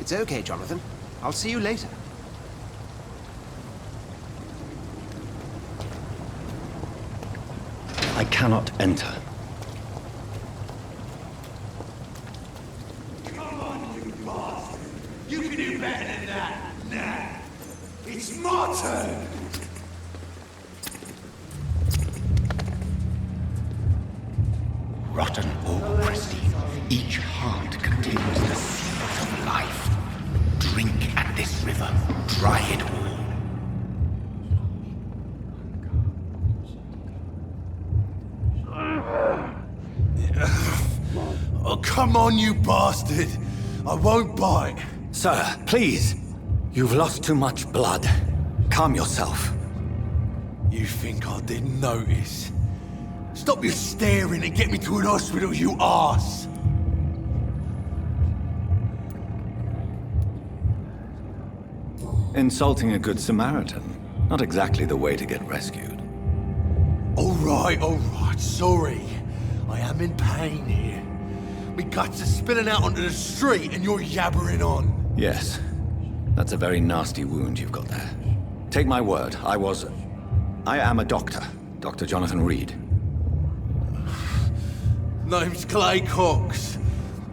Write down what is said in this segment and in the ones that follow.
It's okay, Jonathan. I'll see you later. I cannot enter. Come on, you bastard! You can do better than that! Nah! It's my turn! Rotten or pristine, each heart contains the seeds of life. Drink at this river, dry it all. Oh, come on, you bastard! I won't bite! Sir, please. You've lost too much blood. Calm yourself. You think I didn't notice? Stop your staring and get me to an hospital, you arse! Insulting a good Samaritan. Not exactly the way to get rescued. Alright, sorry. I am in pain here. Me guts are spilling out onto the street and you're yabbering on. Yes. That's a very nasty wound you've got there. Take my word, I am a doctor. Dr. Jonathan Reed. Name's Clay Cox.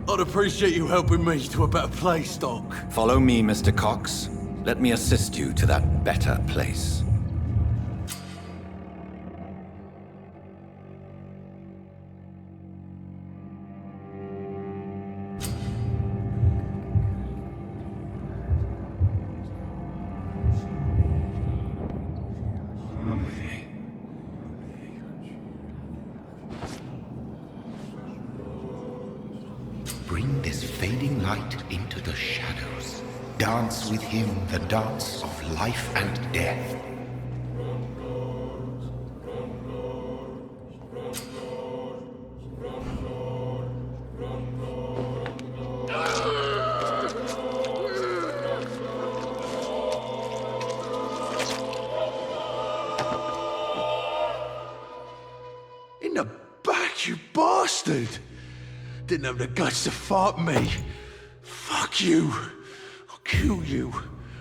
I'd appreciate you helping me to a better place, Doc. Follow me, Mr. Cox. Let me assist you to that better place. Bring this fading light into the shadows. Dance with him the dance of life and death. In the back, you bastard! Didn't have the guts to fight me. Fuck you. I'll kill you.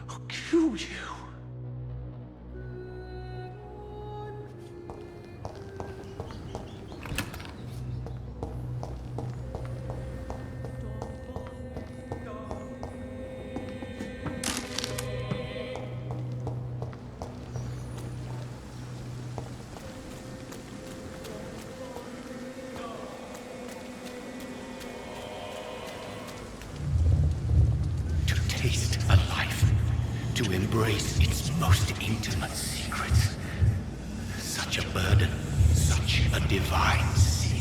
I'll kill you. Taste a life, to embrace its most intimate secrets. Such a burden, such a divine sin.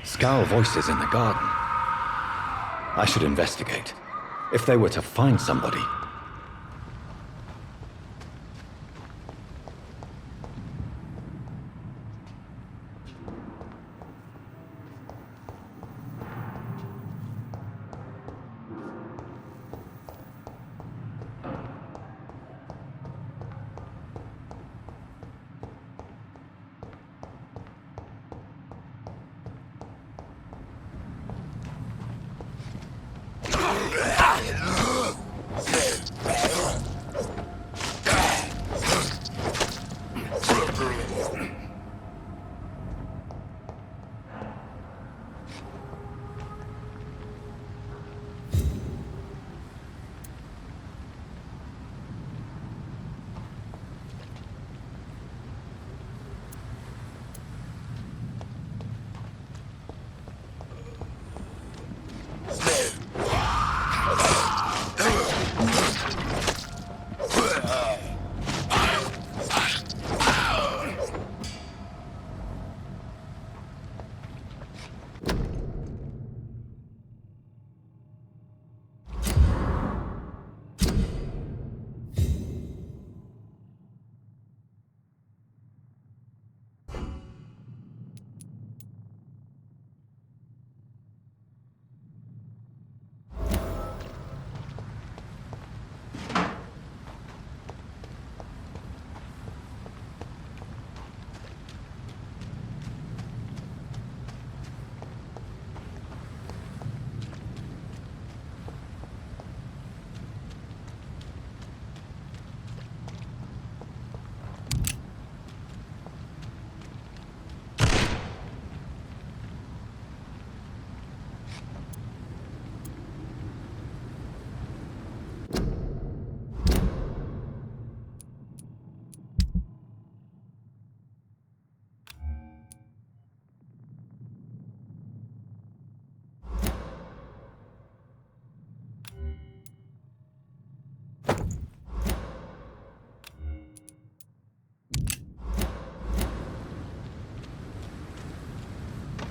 Scowl voices in the garden. I should investigate. If they were to find somebody.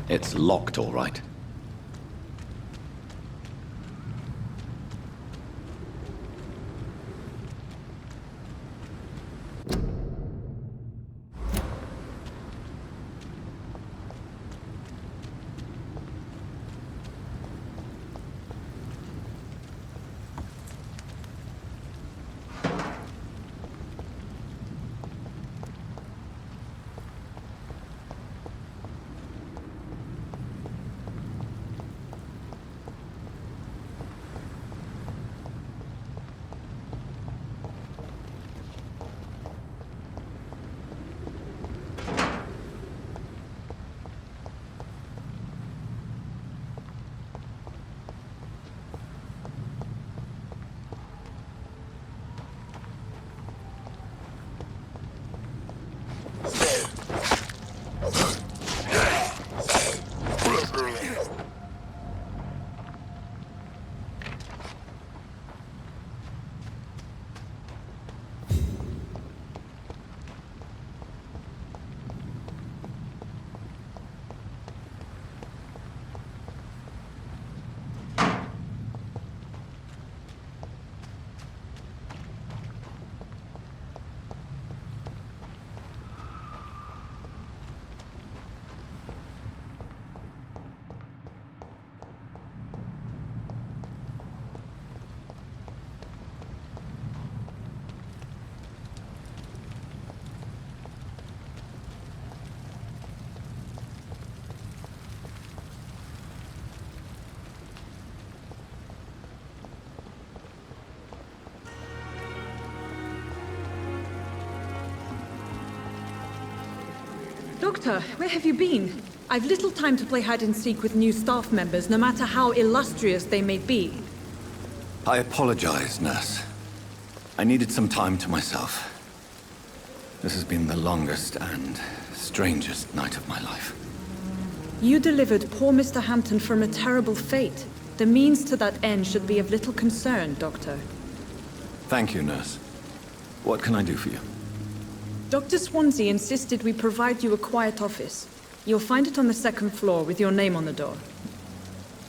It's locked, all right. Doctor, where have you been? I've little time to play hide and seek with new staff members, no matter how illustrious they may be. I apologize, nurse. I needed some time to myself. This has been the longest and strangest night of my life. You delivered poor Mr. Hampton from a terrible fate. The means to that end should be of little concern, Doctor. Thank you, nurse. What can I do for you? Dr. Swansea insisted we provide you a quiet office. You'll find it on the second floor with your name on the door.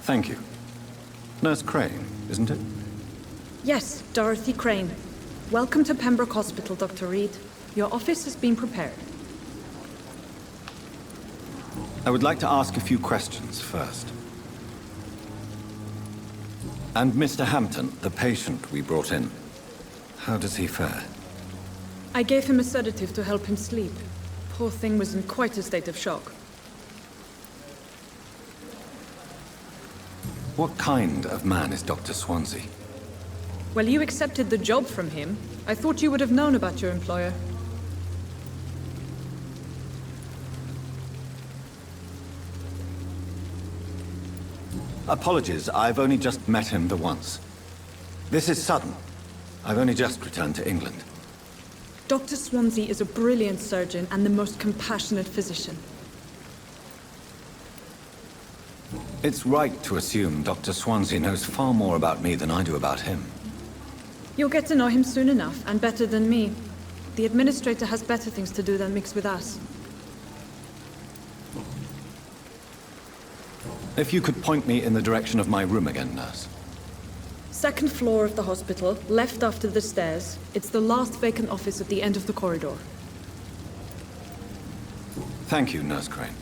Thank you. Nurse Crane, isn't it? Yes, Dorothy Crane. Welcome to Pembroke Hospital, Dr. Reed. Your office has been prepared. I would like to ask a few questions first. And Mr. Hampton, the patient we brought in, how does he fare? I gave him a sedative to help him sleep. Poor thing was in quite a state of shock. What kind of man is Dr. Swansea? Well, you accepted the job from him. I thought you would have known about your employer. Apologies, I've only just met him the once. This is sudden. I've only just returned to England. Dr. Swansea is a brilliant surgeon and the most compassionate physician. It's right to assume Dr. Swansea knows far more about me than I do about him. You'll get to know him soon enough, and better than me. The administrator has better things to do than mix with us. If you could point me in the direction of my room again, nurse. Second floor of the hospital, left after the stairs. It's the last vacant office at the end of the corridor. Thank you, Nurse Crane.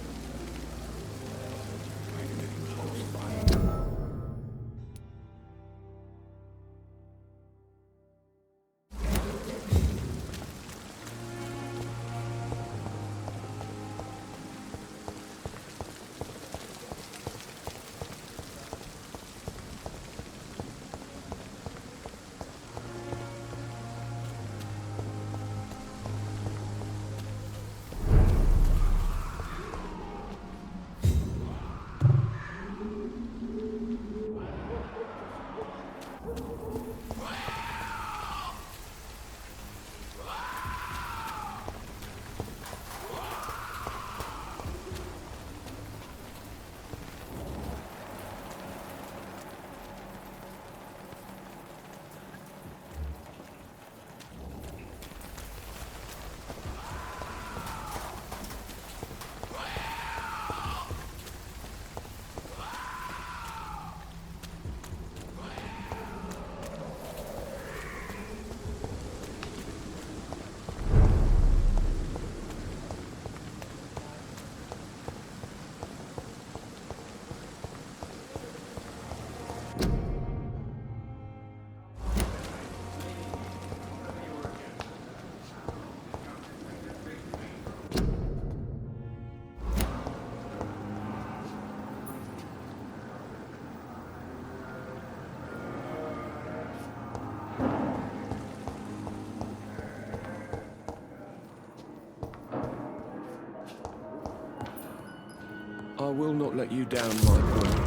not let you down, my boy.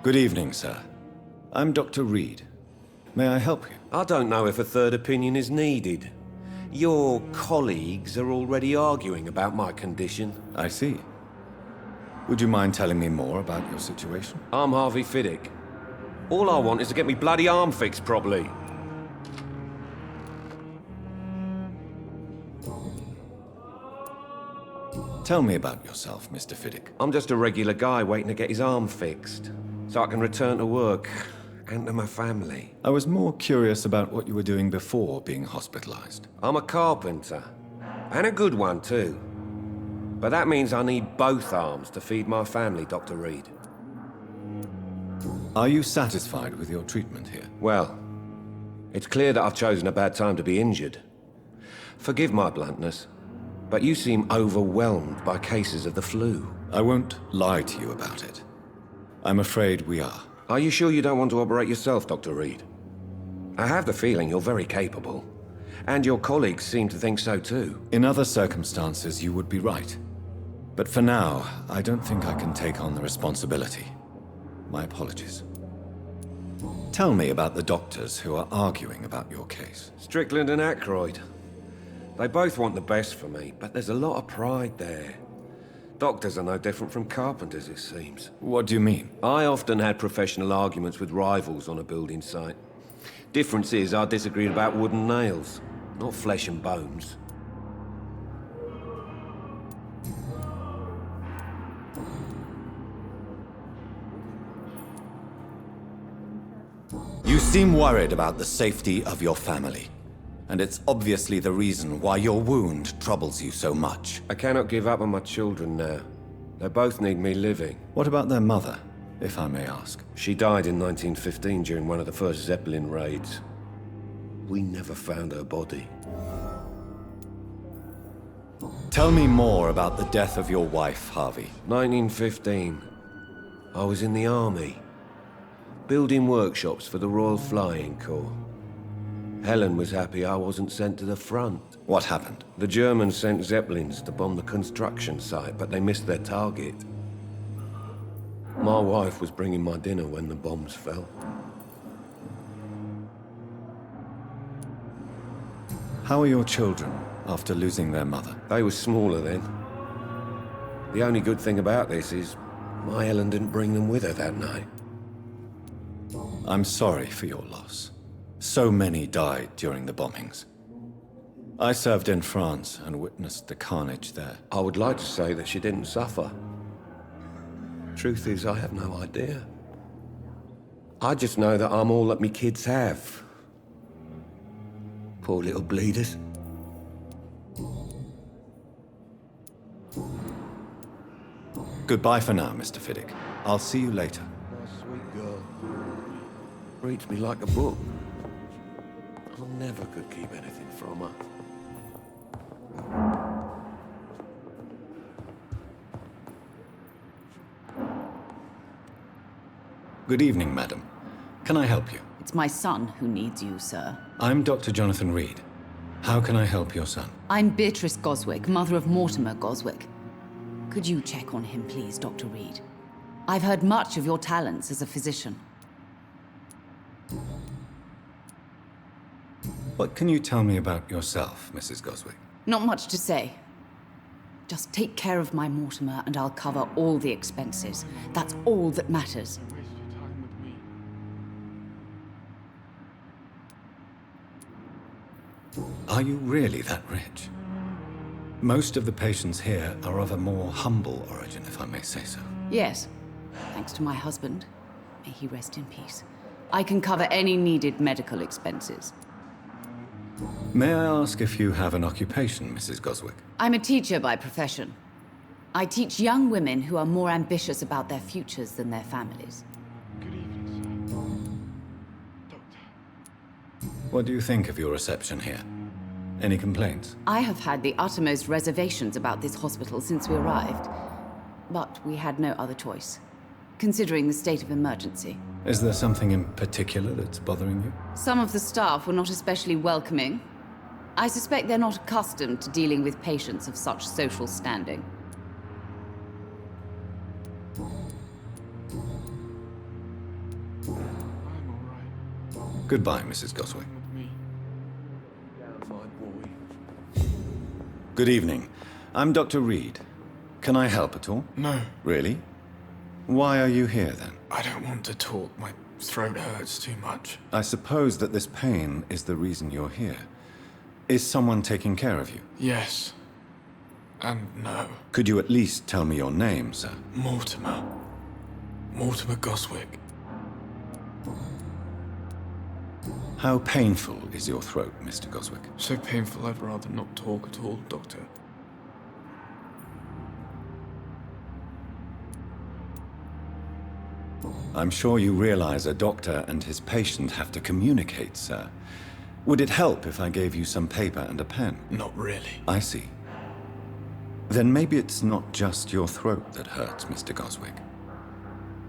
Good evening, sir. I'm Dr. Reed. May I help you? I don't know if a third opinion is needed. Your colleagues are already arguing about my condition. I see. Would you mind telling me more about your situation? I'm Harvey Fiddick. All I want is to get me bloody arm fixed properly. Tell me about yourself, Mr. Fiddick. I'm just a regular guy waiting to get his arm fixed, so I can return to work and to my family. I was more curious about what you were doing before being hospitalized. I'm a carpenter, and a good one too. But that means I need both arms to feed my family, Dr. Reed. Are you satisfied with your treatment here? Well, it's clear that I've chosen a bad time to be injured. Forgive my bluntness, but you seem overwhelmed by cases of the flu. I won't lie to you about it. I'm afraid we are. Are you sure you don't want to operate yourself, Dr. Reed? I have the feeling you're very capable, and your colleagues seem to think so too. In other circumstances, you would be right. But for now, I don't think I can take on the responsibility. My apologies. Tell me about the doctors who are arguing about your case. Strickland and Aykroyd. They both want the best for me, but there's a lot of pride there. Doctors are no different from carpenters, it seems. What do you mean? I often had professional arguments with rivals on a building site. Difference is, I disagreed about wooden nails, not flesh and bones. You seem worried about the safety of your family. And it's obviously the reason why your wound troubles you so much. I cannot give up on my children now. They both need me living. What about their mother, if I may ask? She died in 1915 during one of the first Zeppelin raids. We never found her body. Tell me more about the death of your wife, Harvey. 1915. I was in the army, building workshops for the Royal Flying Corps. Helen was happy I wasn't sent to the front. What happened? The Germans sent Zeppelins to bomb the construction site, but they missed their target. My wife was bringing my dinner when the bombs fell. How are your children after losing their mother? They were smaller then. The only good thing about this is my Helen didn't bring them with her that night. I'm sorry for your loss. So many died during the bombings. I served in France and witnessed the carnage there. I would like to say that she didn't suffer. Truth is, I have no idea. I just know that I'm all that me kids have. Poor little bleeders. Goodbye for now, Mr. Fiddick. I'll see you later. My sweet girl. Reads me like a book. I never could keep anything from her. Good evening, madam. Can I help you? It's my son who needs you, sir. I'm Dr. Jonathan Reed. How can I help your son? I'm Beatrice Goswick, mother of Mortimer Goswick. Could you check on him, please, Dr. Reed? I've heard much of your talents as a physician. What can you tell me about yourself, Mrs. Goswick? Not much to say. Just take care of my Mortimer and I'll cover all the expenses. That's all that matters. Are you really that rich? Most of the patients here are of a more humble origin, if I may say so. Yes, thanks to my husband. May he rest in peace. I can cover any needed medical expenses. May I ask if you have an occupation, Mrs. Goswick? I'm a teacher by profession. I teach young women who are more ambitious about their futures than their families. Good evening, sir. Doctor. What do you think of your reception here? Any complaints? I have had the uttermost reservations about this hospital since we arrived. But we had no other choice, considering the state of emergency. Is there something in particular that's bothering you? Some of the staff were not especially welcoming. I suspect they're not accustomed to dealing with patients of such social standing. Goodbye, Mrs. Goswick. Good evening. I'm Dr. Reed. Can I help at all? No, Really? Why are you here, then? I don't want to talk. My throat hurts too much. I suppose that this pain is the reason you're here. Is someone taking care of you? Yes. And no. Could you at least tell me your name, sir? Mortimer. Mortimer Goswick. How painful is your throat, Mr. Goswick? So painful I'd rather not talk at all, Doctor. I'm sure you realize a doctor and his patient have to communicate, sir. Would it help if I gave you some paper and a pen? Not really. I see. Then maybe it's not just your throat that hurts, Mr. Goswick.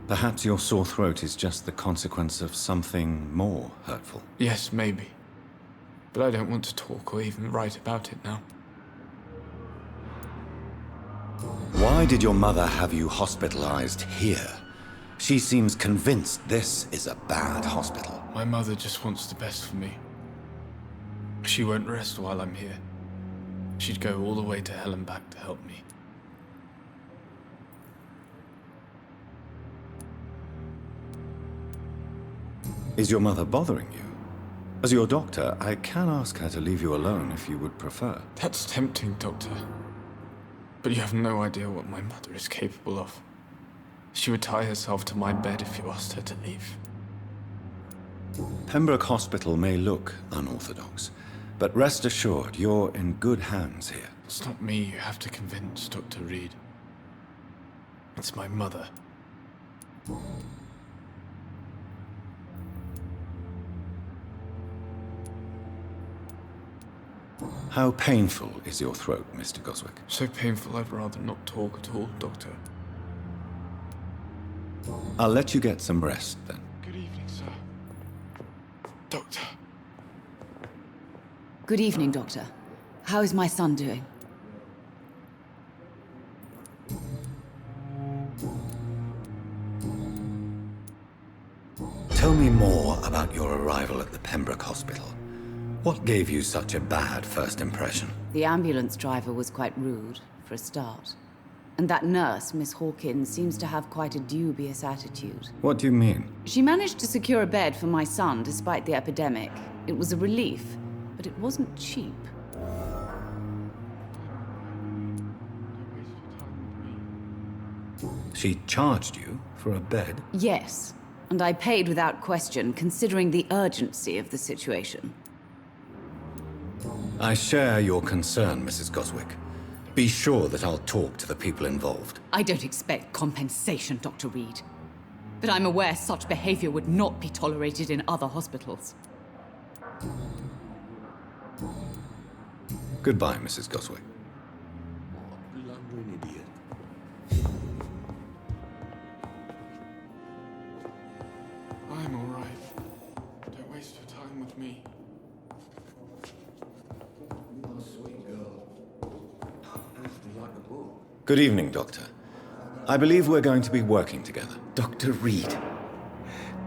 Perhaps your sore throat is just the consequence of something more hurtful. Yes, maybe. But I don't want to talk or even write about it now. Why did your mother have you hospitalized here? She seems convinced this is a bad hospital. My mother just wants the best for me. She won't rest while I'm here. She'd go all the way to hell and back to help me. Is your mother bothering you? As your doctor, I can ask her to leave you alone if you would prefer. That's tempting, Doctor. But you have no idea what my mother is capable of. She would tie herself to my bed if you asked her to leave. Pembroke Hospital may look unorthodox, but rest assured you're in good hands here. It's not me you have to convince, Dr. Reed. It's my mother. How painful is your throat, Mr. Goswick? So painful I'd rather not talk at all, Doctor. I'll let you get some rest, then. Good evening, sir. Doctor. Good evening, Doctor. How is my son doing? Tell me more about your arrival at the Pembroke Hospital. What gave you such a bad first impression? The ambulance driver was quite rude, for a start. And that nurse, Miss Hawkins, seems to have quite a dubious attitude. What do you mean? She managed to secure a bed for my son despite the epidemic. It was a relief, but it wasn't cheap. She charged you for a bed? Yes, and I paid without question, considering the urgency of the situation. I share your concern, Mrs. Goswick. Be sure that I'll talk to the people involved. I don't expect compensation, Dr. Reed. But I'm aware such behavior would not be tolerated in other hospitals. Goodbye, Mrs. Goswick. Blundering idiot. I'm all right. Don't waste your time with me. Oh, sweet girl. Acting like a bull. Good evening, Doctor. I believe we're going to be working together. Dr. Reed.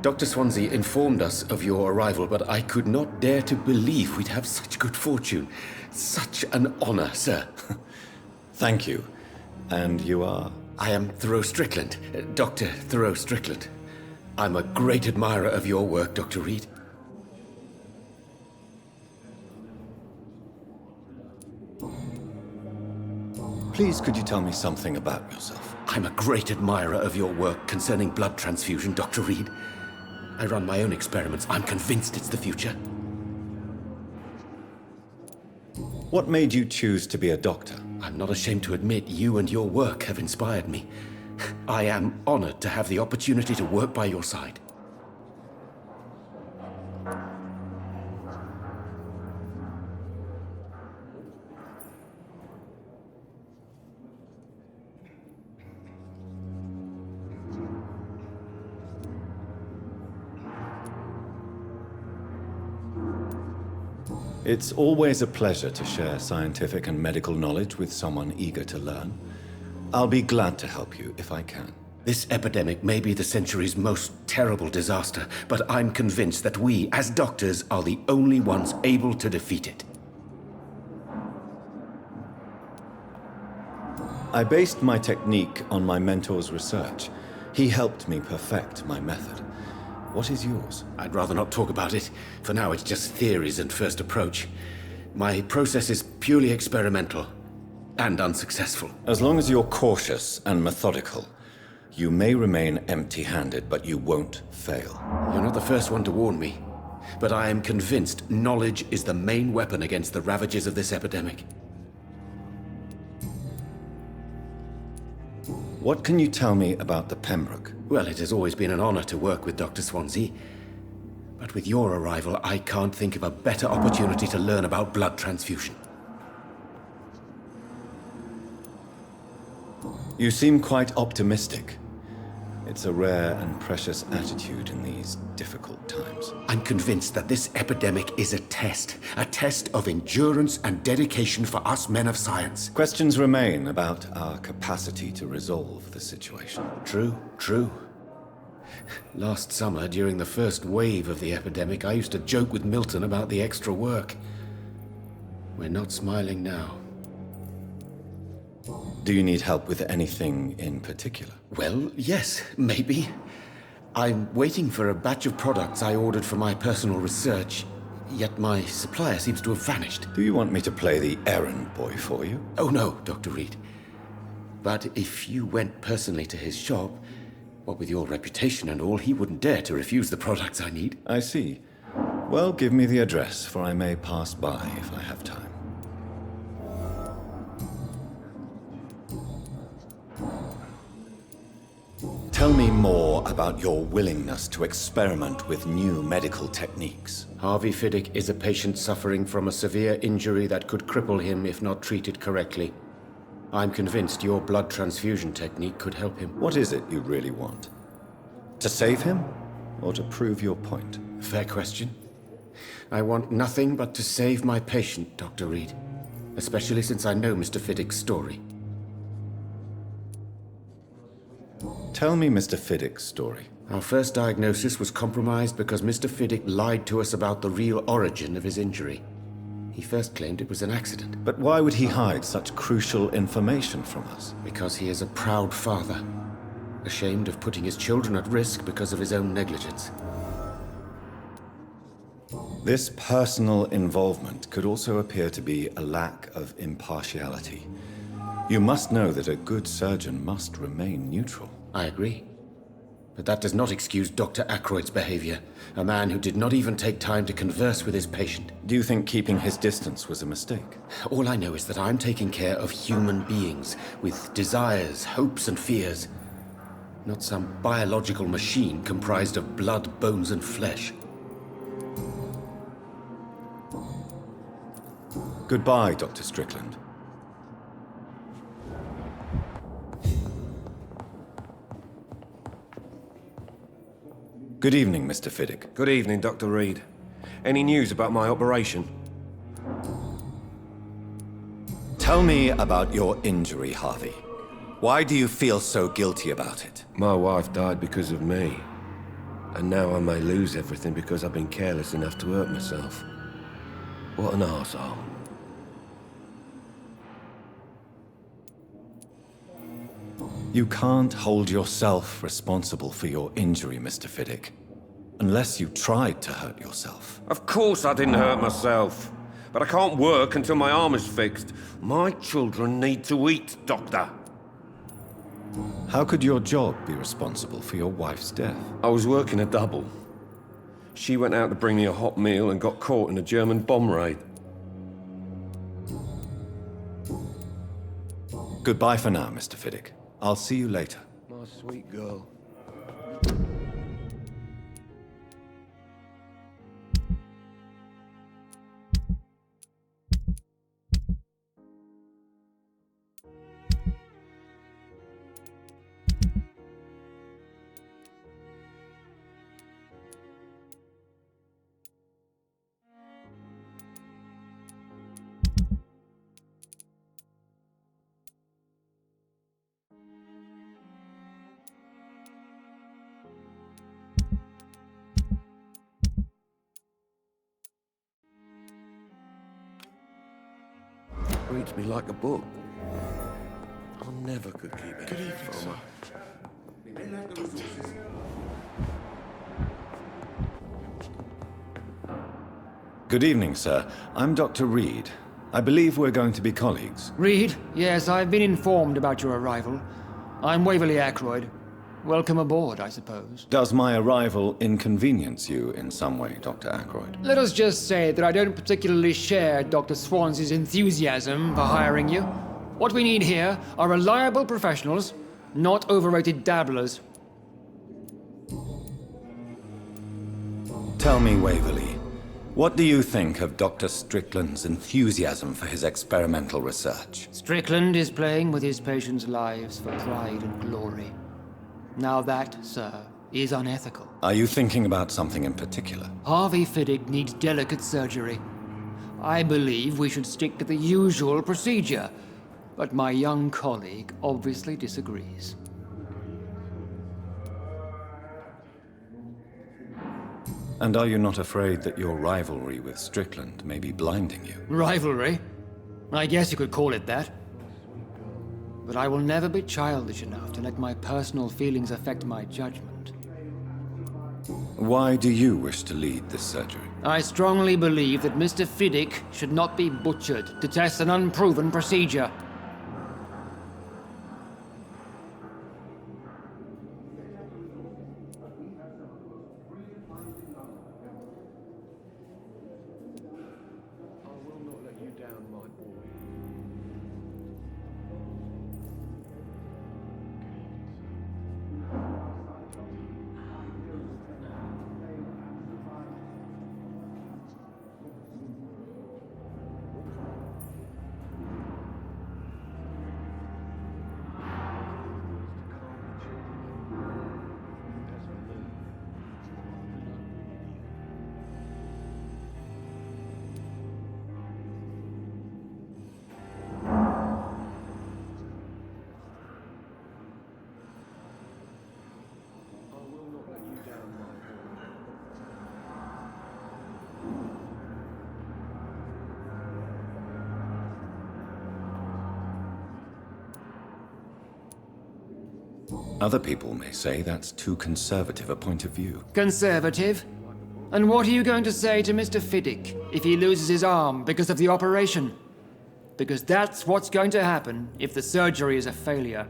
Dr. Swansea informed us of your arrival, but I could not dare to believe we'd have such good fortune. Such an honor, sir. Thank you. And you are? I am Thoreau Strickland, Dr. Thoreau Strickland. I'm a great admirer of your work, Dr. Reed. Please, could you tell me something about yourself? I'm a great admirer of your work concerning blood transfusion, Dr. Reed. I run my own experiments. I'm convinced it's the future. What made you choose to be a doctor? I'm not ashamed to admit you and your work have inspired me. I am honored to have the opportunity to work by your side. It's always a pleasure to share scientific and medical knowledge with someone eager to learn. I'll be glad to help you if I can. This epidemic may be the century's most terrible disaster, but I'm convinced that we, as doctors, are the only ones able to defeat it. I based my technique on my mentor's research. He helped me perfect my method. What is yours? I'd rather not talk about it. For now, it's just theories and first approach. My process is purely experimental and unsuccessful. As long as you're cautious and methodical, you may remain empty-handed, but you won't fail. You're not the first one to warn me, but I am convinced knowledge is the main weapon against the ravages of this epidemic. What can you tell me about the Pembroke? Well, it has always been an honor to work with Dr. Swansea. But with your arrival, I can't think of a better opportunity to learn about blood transfusion. You seem quite optimistic. It's a rare and precious attitude in these difficult times. I'm convinced that this epidemic is a test of endurance and dedication for us men of science. Questions remain about our capacity to resolve the situation. True. Last summer, during the first wave of the epidemic, I used to joke with Milton about the extra work. We're not smiling now. Do you need help with anything in particular? Well, yes, maybe. I'm waiting for a batch of products I ordered for my personal research, yet my supplier seems to have vanished. Do you want me to play the errand boy for you? Oh no, Dr. Reed. But if you went personally to his shop, what with your reputation and all, he wouldn't dare to refuse the products I need. I see. Well, give me the address, for I may pass by if I have time. Tell me more about your willingness to experiment with new medical techniques. Harvey Fiddick is a patient suffering from a severe injury that could cripple him if not treated correctly. I'm convinced your blood transfusion technique could help him. What is it you really want? To save him, or to prove your point? Fair question. I want nothing but to save my patient, Dr. Reed. Especially since I know Mr. Fiddick's story. Tell me Mr. Fiddick's story. Our first diagnosis was compromised because Mr. Fiddick lied to us about the real origin of his injury. He first claimed it was an accident. But why would he hide such crucial information from us? Because he is a proud father, ashamed of putting his children at risk because of his own negligence. This personal involvement could also appear to be a lack of impartiality. You must know that a good surgeon must remain neutral. I agree. But that does not excuse Dr. Ackroyd's behavior, a man who did not even take time to converse with his patient. Do you think keeping his distance was a mistake? All I know is that I'm taking care of human beings with desires, hopes, and fears. Not some biological machine comprised of blood, bones, and flesh. Goodbye, Dr. Strickland. Good evening, Mr. Fiddick. Good evening, Dr. Reed. Any news about my operation? Tell me about your injury, Harvey. Why do you feel so guilty about it? My wife died because of me. And now I may lose everything because I've been careless enough to hurt myself. What an arsehole. You can't hold yourself responsible for your injury, Mr. Fiddick, unless you tried to hurt yourself. Of course I didn't hurt myself. But I can't work until my arm is fixed. My children need to eat, Doctor. How could your job be responsible for your wife's death? I was working a double. She went out to bring me a hot meal and got caught in a German bomb raid. Goodbye for now, Mr. Fiddick. I'll see you later. My sweet girl. Reads me like a book. I never could keep it. Good evening, sir. Good evening, sir. I'm Dr. Reed. I believe we're going to be colleagues. Reed? Yes, I've been informed about your arrival. I'm Waverly Ackroyd. Welcome aboard, I suppose. Does my arrival inconvenience you in some way, Dr. Ackroyd? Let us just say that I don't particularly share Dr. Swansea's enthusiasm for hiring you. What we need here are reliable professionals, not overrated dabblers. Tell me, Waverly, what do you think of Dr. Strickland's enthusiasm for his experimental research? Strickland is playing with his patients' lives for pride and glory. Now that, sir, is unethical. Are you thinking about something in particular? Harvey Fiddick needs delicate surgery. I believe we should stick to the usual procedure, but my young colleague obviously disagrees. And are you not afraid that your rivalry with Strickland may be blinding you? Rivalry? I guess you could call it that. But I will never be childish enough to let my personal feelings affect my judgment. Why do you wish to lead this surgery? I strongly believe that Mr. Fiddick should not be butchered to test an unproven procedure. Other people may say that's too conservative a point of view. Conservative? And what are you going to say to Mr. Fiddick if he loses his arm because of the operation? Because that's what's going to happen if the surgery is a failure.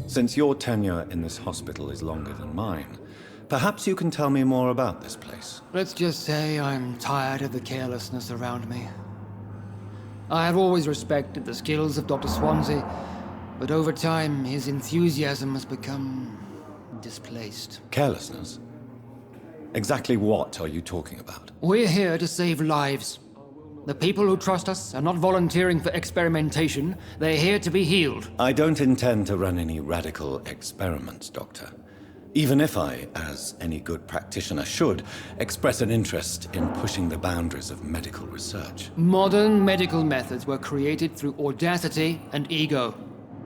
Since your tenure in this hospital is longer than mine, perhaps you can tell me more about this place. Let's just say I'm tired of the carelessness around me. I have always respected the skills of Dr. Swansea, but over time his enthusiasm has become displaced. Carelessness? Exactly what are you talking about? We're here to save lives. The people who trust us are not volunteering for experimentation. They're here to be healed. I don't intend to run any radical experiments, Doctor. Even if I, as any good practitioner should, express an interest in pushing the boundaries of medical research. Modern medical methods were created through audacity and ego.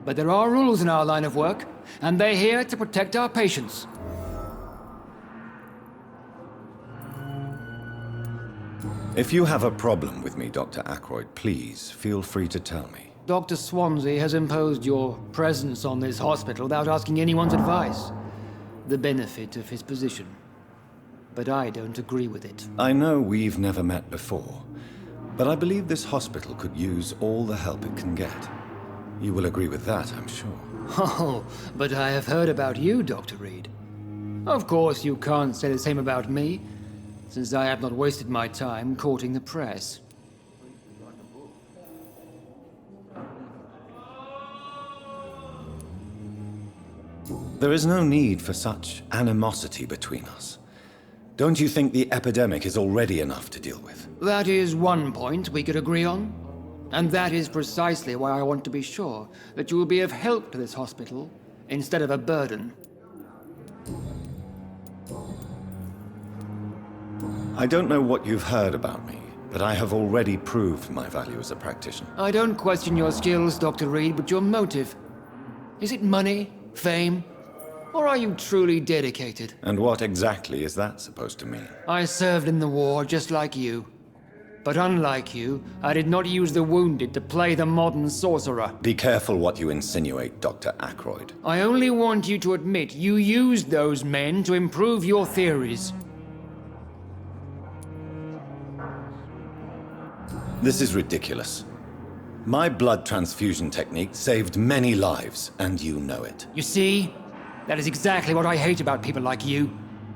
But there are rules in our line of work, and they're here to protect our patients. If you have a problem with me, Dr. Ackroyd, please feel free to tell me. Dr. Swansea has imposed your presence on this hospital without asking anyone's advice. The benefit of his position. But I don't agree with it. I know we've never met before, but I believe this hospital could use all the help it can get. You will agree with that, I'm sure. Oh, but I have heard about you, Dr. Reed. Of course, you can't say the same about me, since I have not wasted my time courting the press. There is no need for such animosity between us. Don't you think the epidemic is already enough to deal with? That is one point we could agree on. And that is precisely why I want to be sure that you will be of help to this hospital, instead of a burden. I don't know what you've heard about me, but I have already proved my value as a practitioner. I don't question your skills, Dr. Reed, but your motive. Is it money? Fame? Or are you truly dedicated? And what exactly is that supposed to mean? I served in the war just like you. But unlike you, I did not use the wounded to play the modern sorcerer. Be careful what you insinuate, Dr. Ackroyd. I only want you to admit you used those men to improve your theories. This is ridiculous. My blood transfusion technique saved many lives, and you know it. You see? That is exactly what I hate about people like you.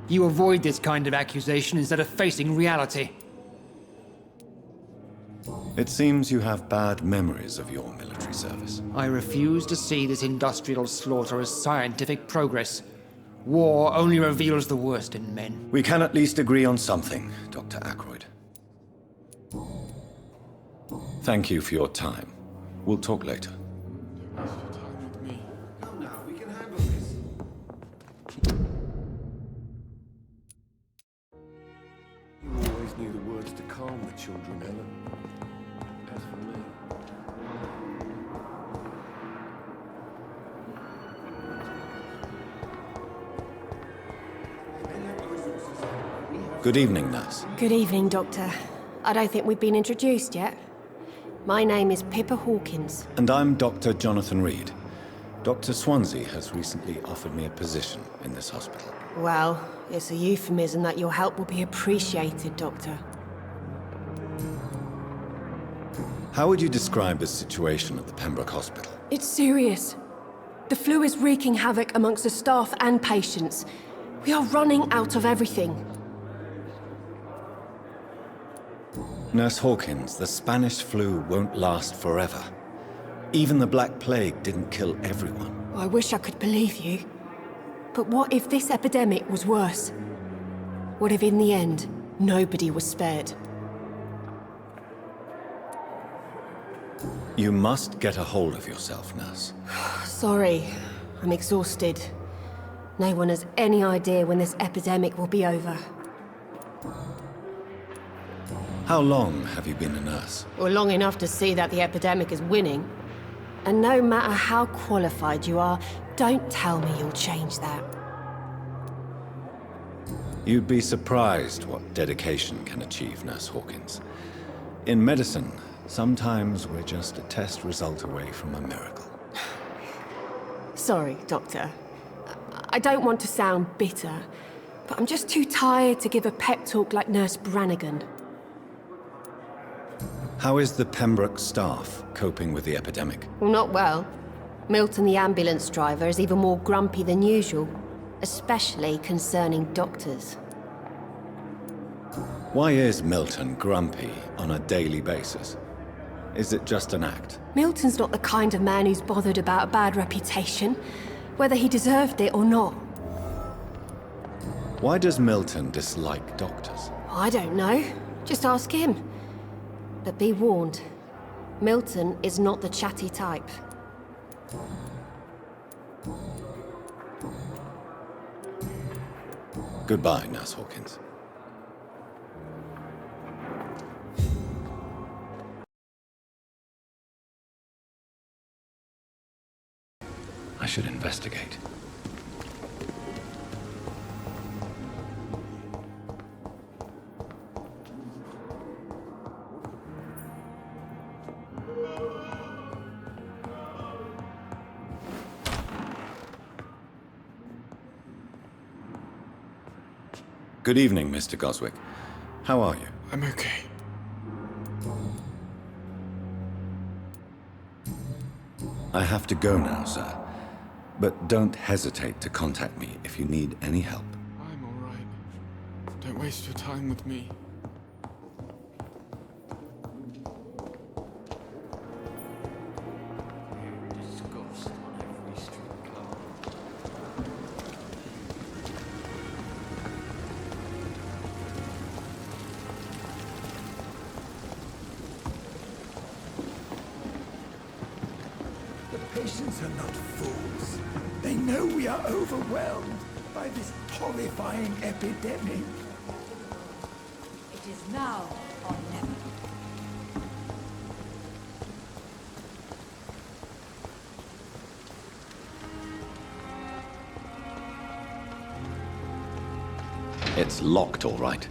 You avoid this kind of accusation instead of facing reality. It seems you have bad memories of your military service. I refuse to see this industrial slaughter as scientific progress. War only reveals the worst in men. We can at least agree on something, Dr. Ackroyd. Thank you for your time. We'll talk later. Waste your time with me. Come now, we can handle this. You always knew the words to calm the children, Helen. As for me... Good evening, nurse. Good evening, Doctor. I don't think we've been introduced yet. My name is Pippa Hawkins. And I'm Dr. Jonathan Reed. Dr. Swansea has recently offered me a position in this hospital. Well, it's a euphemism that your help will be appreciated, Doctor. How would you describe the situation at the Pembroke Hospital? It's serious. The flu is wreaking havoc amongst the staff and patients. We are running out of everything. Nurse Hawkins, the Spanish flu won't last forever. Even the Black Plague didn't kill everyone. I wish I could believe you. But what if this epidemic was worse? What if in the end, nobody was spared? You must get a hold of yourself, nurse. Sorry, I'm exhausted. No one has any idea when this epidemic will be over. How long have you been a nurse? Or long enough to see that the epidemic is winning. And no matter how qualified you are, don't tell me you'll change that. You'd be surprised what dedication can achieve, Nurse Hawkins. In medicine, sometimes we're just a test result away from a miracle. Sorry, Doctor. I don't want to sound bitter, but I'm just too tired to give a pep talk like Nurse Brannigan. How is the Pembroke staff coping with the epidemic? Well, not well. Milton, the ambulance driver, is even more grumpy than usual, especially concerning doctors. Why is Milton grumpy on a daily basis? Is it just an act? Milton's not the kind of man who's bothered about a bad reputation, whether he deserved it or not. Why does Milton dislike doctors? I don't know. Just ask him. But be warned, Milton is not the chatty type. Goodbye, Nurse Hawkins. I should investigate. Good evening, Mr. Goswick. How are you? I'm okay. I have to go now, sir. But don't hesitate to contact me if you need any help. I'm all right. Don't waste your time with me. Patients are not fools. They know we are overwhelmed by this horrifying epidemic. It is now or never. It's locked, all right.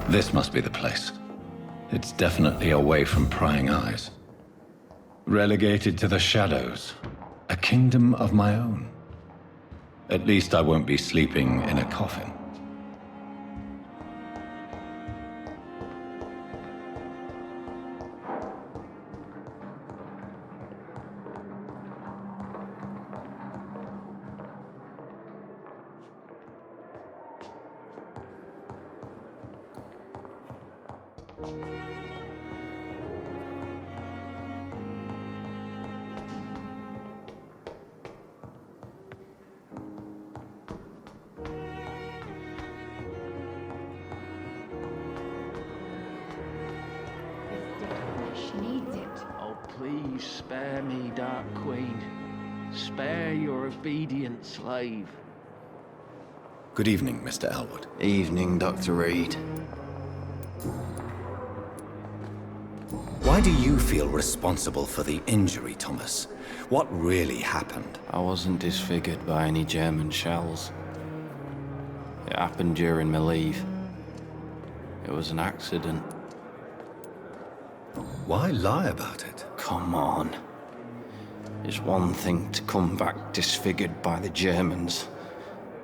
This must be the place. It's definitely away from prying eyes. Relegated to the shadows. A kingdom of my own. At least I won't be sleeping in a coffin. Please spare me, Dark Queen. Spare your obedient slave. Good evening, Mr. Elwood. Evening, Dr. Reed. Why do you feel responsible for the injury, Thomas? What really happened? I wasn't disfigured by any German shells. It happened during my leave. It was an accident. Why lie about it? Come on. It's one thing to come back disfigured by the Germans,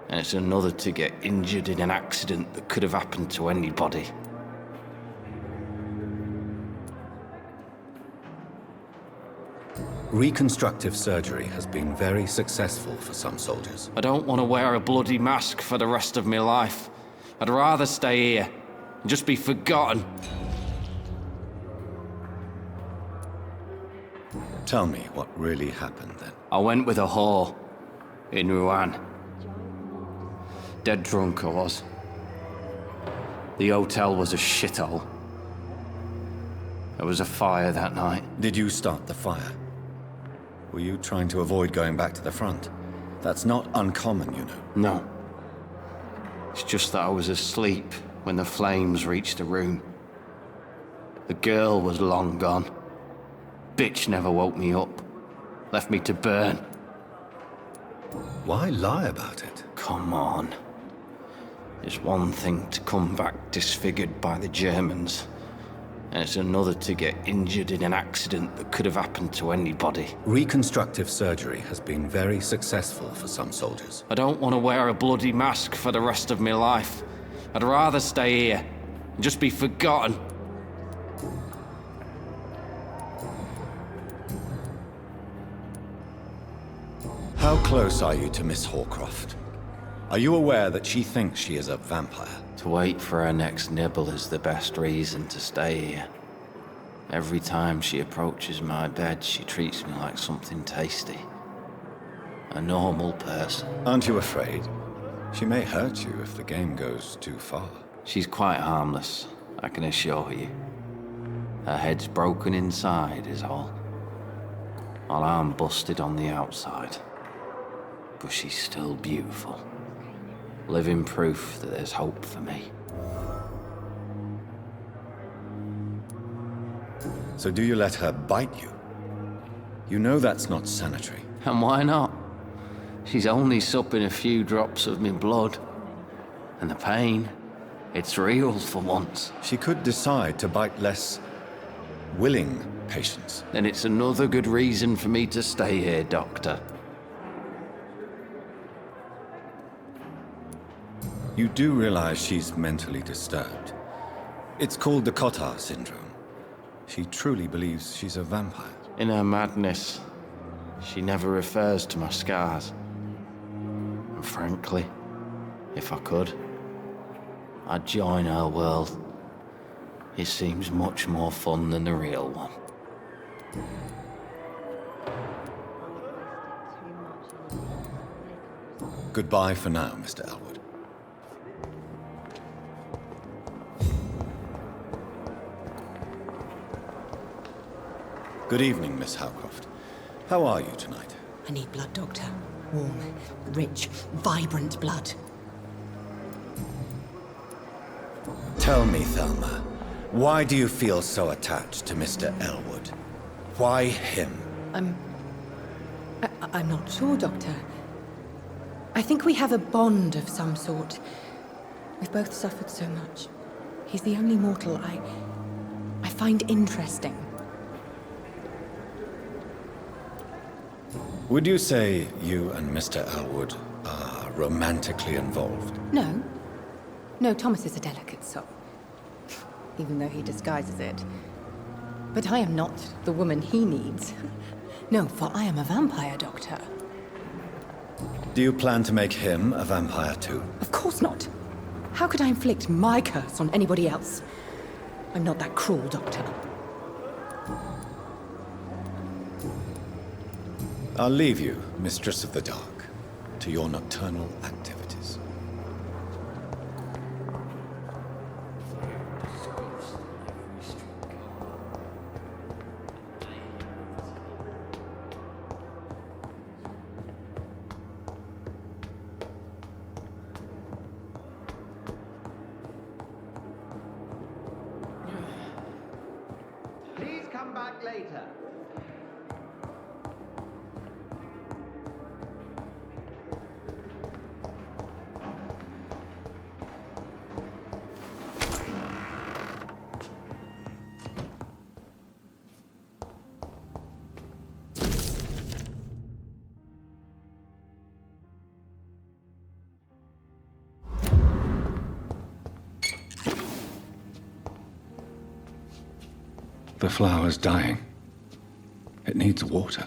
and it's another to get injured in an accident that could have happened to anybody. Reconstructive surgery has been very successful for some soldiers. I don't want to wear a bloody mask for the rest of my life. I'd rather stay here and just be forgotten. Tell me what really happened then. I went with a whore in Rouen. Dead drunk I was. The hotel was a shithole. There was a fire that night. Did you start the fire? Were you trying to avoid going back to the front? That's not uncommon, you know. No. It's just that I was asleep when the flames reached the room. The girl was long gone. Bitch never woke me up. Left me to burn. Why lie about it? Come on. It's one thing to come back disfigured by the Germans, and it's another to get injured in an accident that could have happened to anybody. Reconstructive surgery has been very successful for some soldiers. I don't want to wear a bloody mask for the rest of my life. I'd rather stay here and just be forgotten. How close are you to Miss Horcroft? Are you aware that she thinks she is a vampire? To wait for her next nibble is the best reason to stay here. Every time she approaches my bed, she treats me like something tasty. A normal person. Aren't you afraid? She may hurt you if the game goes too far. She's quite harmless, I can assure you. Her head's broken inside is all. While I'm busted on the outside. But she's still beautiful. Living proof that there's hope for me. So do you let her bite you? You know that's not sanitary. And why not? She's only supping a few drops of me blood. And the pain, it's real for once. She could decide to bite less willing patients. Then it's another good reason for me to stay here, Doctor. You do realize she's mentally disturbed. It's called the Cotard syndrome. She truly believes she's a vampire. In her madness, she never refers to my scars. And frankly, if I could, I'd join her world. It seems much more fun than the real one. Goodbye for now, Mr. Elwood. Good evening, Miss Howcroft. How are you tonight? I need blood, Doctor. Warm, rich, vibrant blood. Tell me, Thelma, why do you feel so attached to Mr. Elwood? Why him? I'm not sure, Doctor. I think we have a bond of some sort. We've both suffered so much. He's the only mortal I find interesting. Would you say you and Mr. Elwood are romantically involved? No. No, Thomas is a delicate soul. Even though he disguises it. But I am not the woman he needs. No, for I am a vampire, Doctor. Do you plan to make him a vampire too? Of course not. How could I inflict my curse on anybody else? I'm not that cruel, Doctor. I'll leave you, Mistress of the Dark, to your nocturnal activities. Please come back later. The flower's dying. It needs water.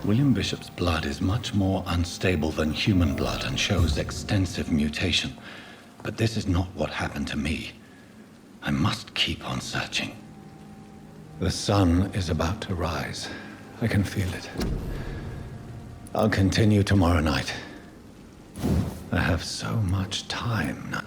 William Bishop's blood is much more unstable than human blood and shows extensive mutation. But this is not what happened to me. I must keep on searching. The sun is about to rise. I can feel it. I'll continue tomorrow night. I have so much time now.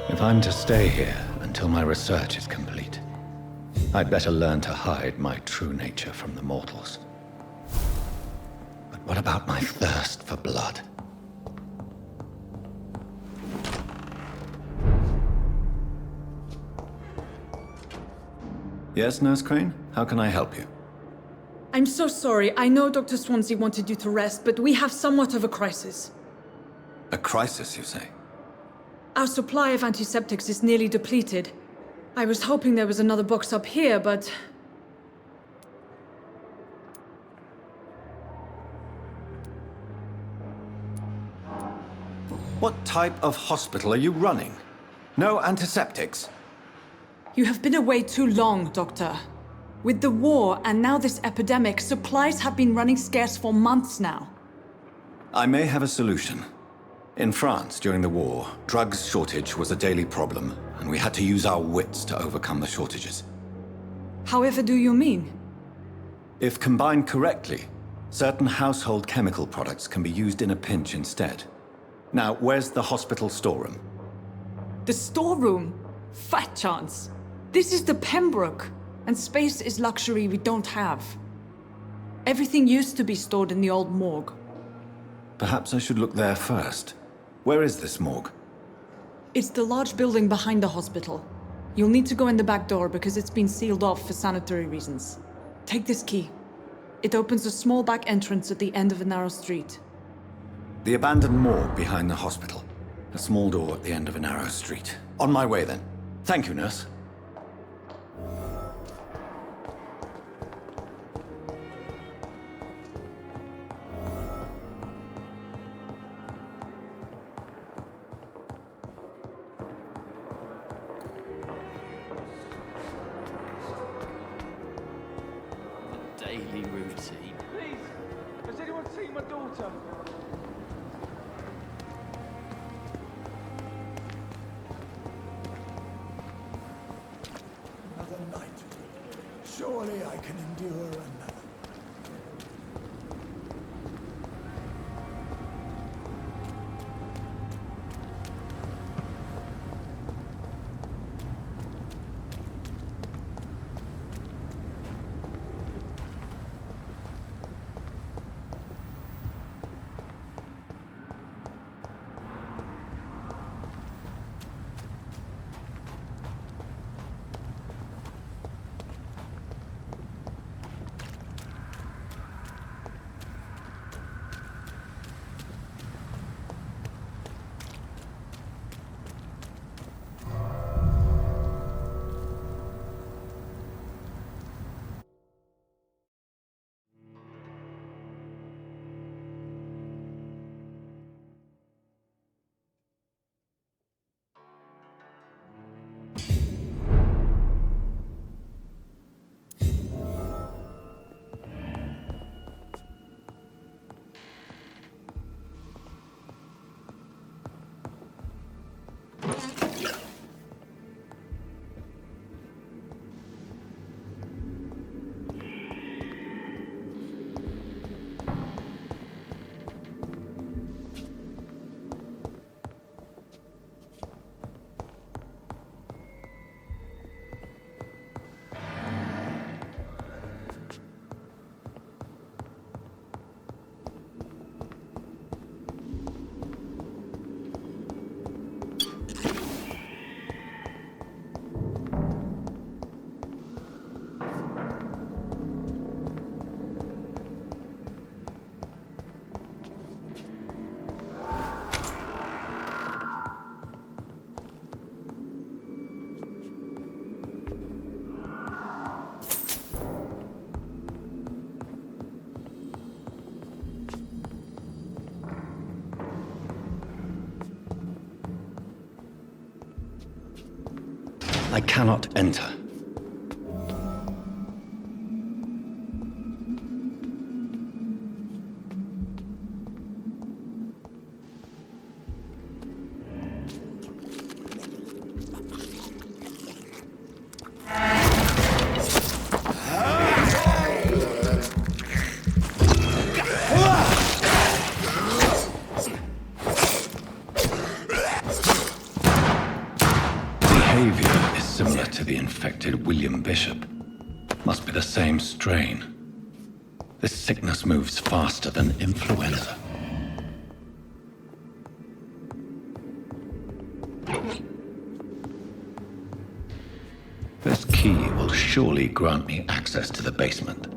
If I'm to stay here until my research is complete, I'd better learn to hide my true nature from the mortals. But what about my thirst for blood? Yes, Nurse Crane? How can I help you? I'm so sorry. I know Dr. Swansea wanted you to rest, but we have somewhat of a crisis. A crisis, you say? Our supply of antiseptics is nearly depleted. I was hoping there was another box up here, but... What type of hospital are you running? No antiseptics? You have been away too long, Doctor. With the war and now this epidemic, supplies have been running scarce for months now. I may have a solution. In France, during the war, drugs shortage was a daily problem, and we had to use our wits to overcome the shortages. However do you mean? If combined correctly, certain household chemical products can be used in a pinch instead. Now, where's the hospital storeroom? The storeroom? Fat chance. This is the Pembroke, and space is luxury we don't have. Everything used to be stored in the Old Morgue. Perhaps I should look there first. Where is this morgue? It's the large building behind the hospital. You'll need to go in the back door because it's been sealed off for sanitary reasons. Take this key. It opens a small back entrance at the end of a narrow street. The abandoned morgue behind the hospital. A small door at the end of a narrow street. On my way then. Thank you, nurse. Daily routine. Please, has anyone seen my daughter? Another night. Surely I can endure another. I cannot enter. Behavior is similar to the infected William Bishop. Must be the same strain. This sickness moves faster than influenza. This key will surely grant me access to the basement.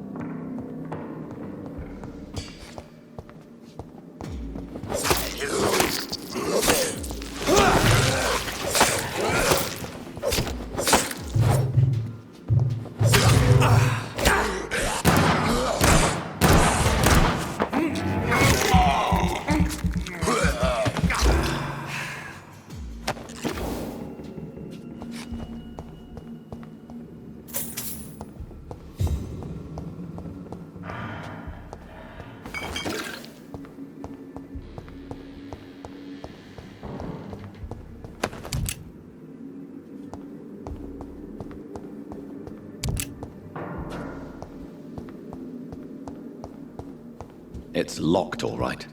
It's locked, all right.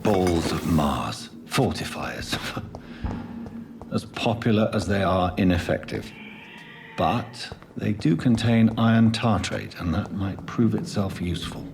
Balls of Mars, fortifiers. As popular as they are ineffective. But they do contain iron tartrate, and that might prove itself useful.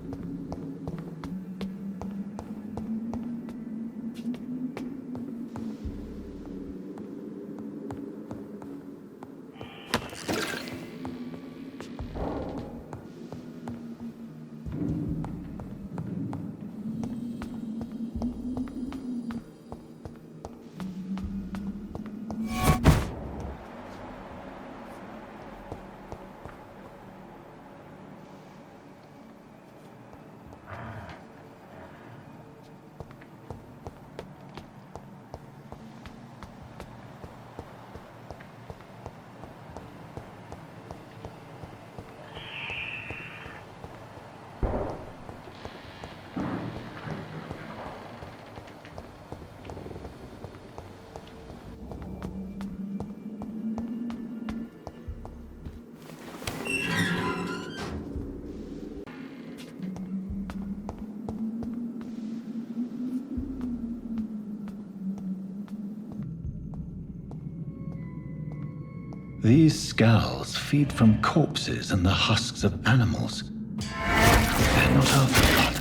These skulls feed from corpses and the husks of animals. They're not our blood.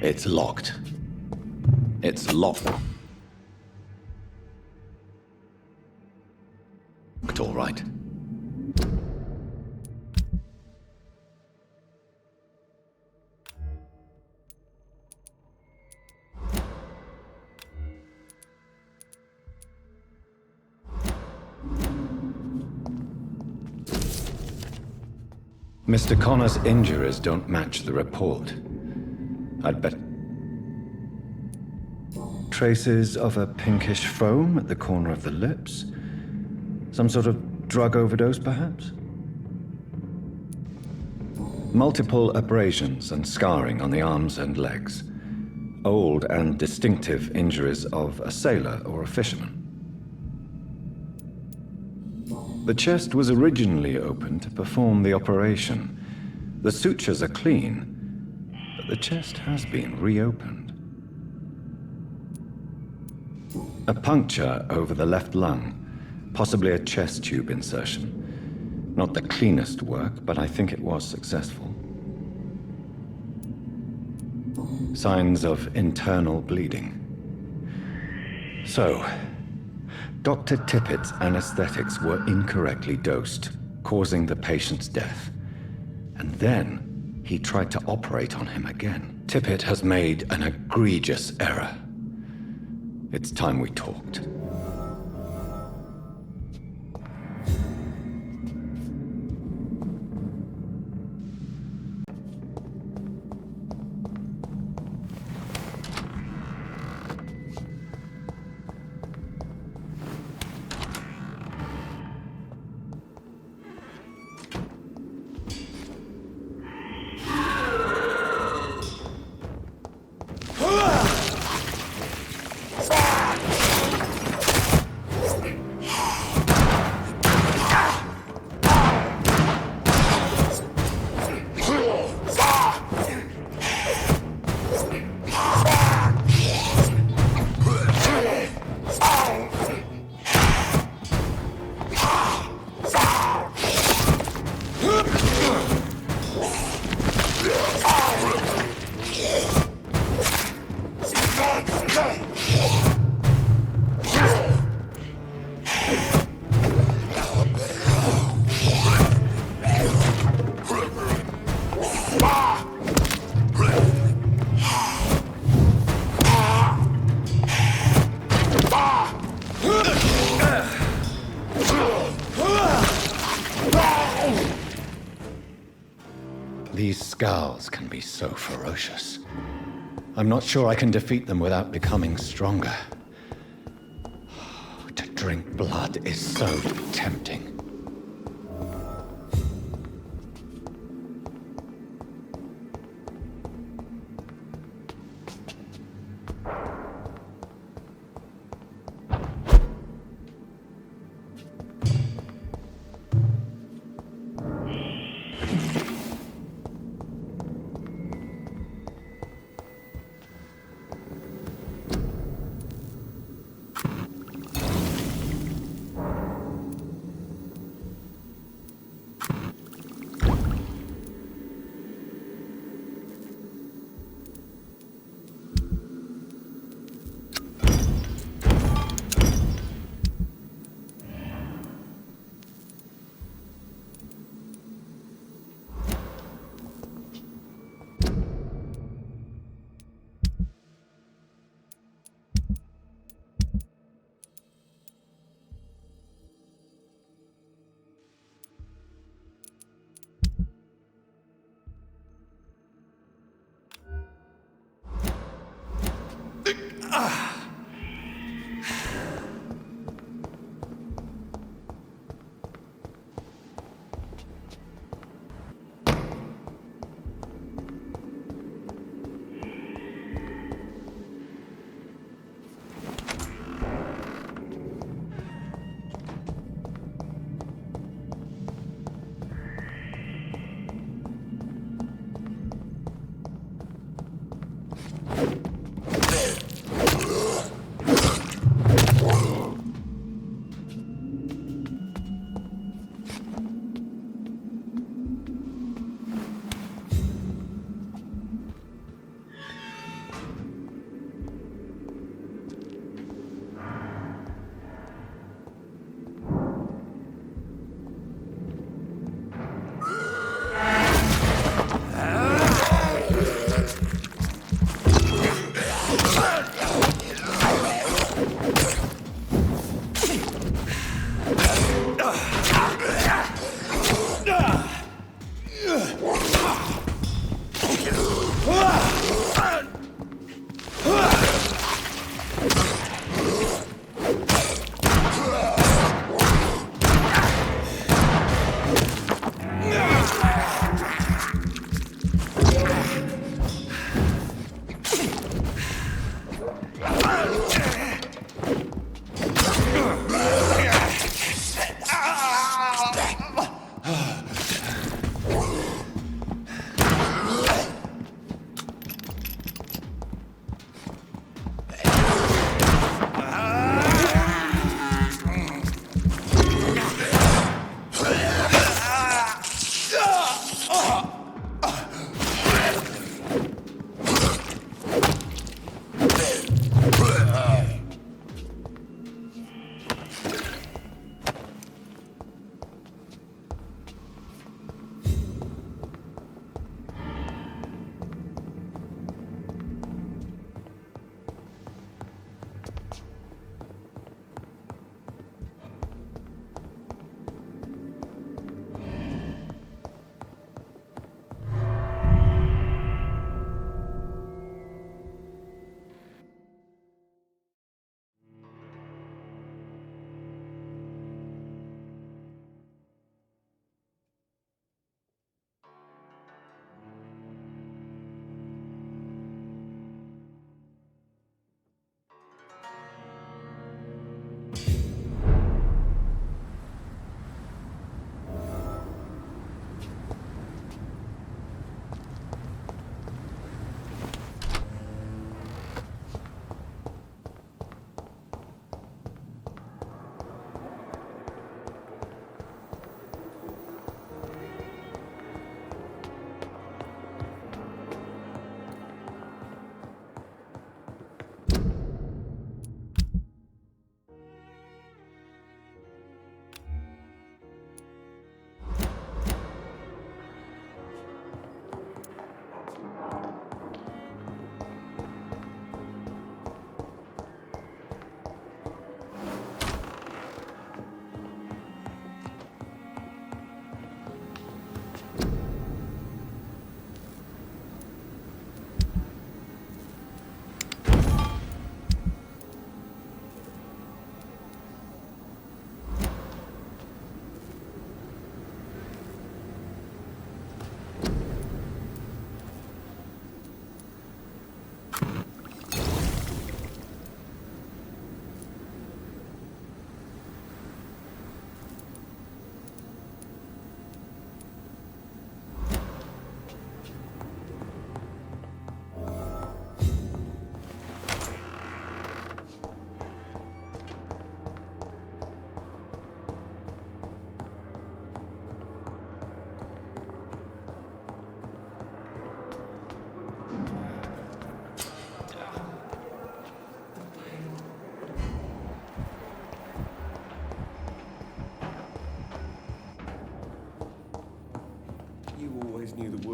It's locked. It's locked. All right. Mr. Connor's injuries don't match the report. I'd bet... Traces of a pinkish foam at the corner of the lips? Some sort of drug overdose, perhaps? Multiple abrasions and scarring on the arms and legs. Old and distinctive injuries of a sailor or a fisherman. The chest was originally open to perform the operation. The sutures are clean, but the chest has been reopened. A puncture over the left lung, possibly a chest tube insertion. Not the cleanest work, but I think it was successful. Signs of internal bleeding. So, Dr. Tippett's anesthetics were incorrectly dosed, causing the patient's death. And then he tried to operate on him again. Tippett has made an egregious error. It's time we talked. These scowls can be so ferocious. I'm not sure I can defeat them without becoming stronger. To drink blood is so tempting.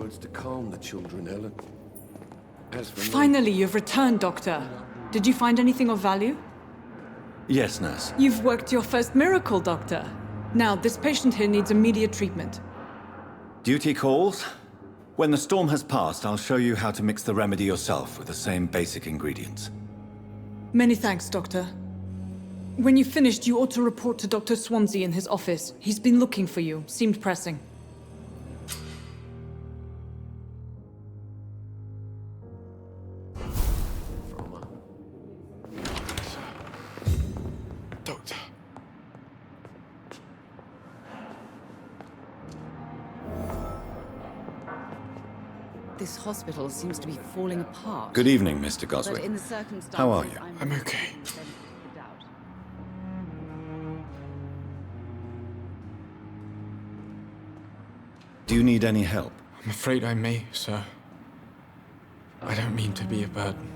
words to calm the children, Helen. As for me, Finally, you've returned, Doctor. Did you find anything of value? Yes, nurse. You've worked your first miracle, Doctor. Now, this patient here needs immediate treatment. Duty calls. When the storm has passed, I'll show you how to mix the remedy yourself with the same basic ingredients. Many thanks, Doctor. When you've finished, you ought to report to Dr. Swansea in his office. He's been looking for you. Seemed pressing. Doctor. This hospital seems to be falling apart. Good evening, Mr. But Goswick. in the circumstances, How are you? I'm okay. Do you need any help? I'm afraid I may, sir. I don't mean to be a burden.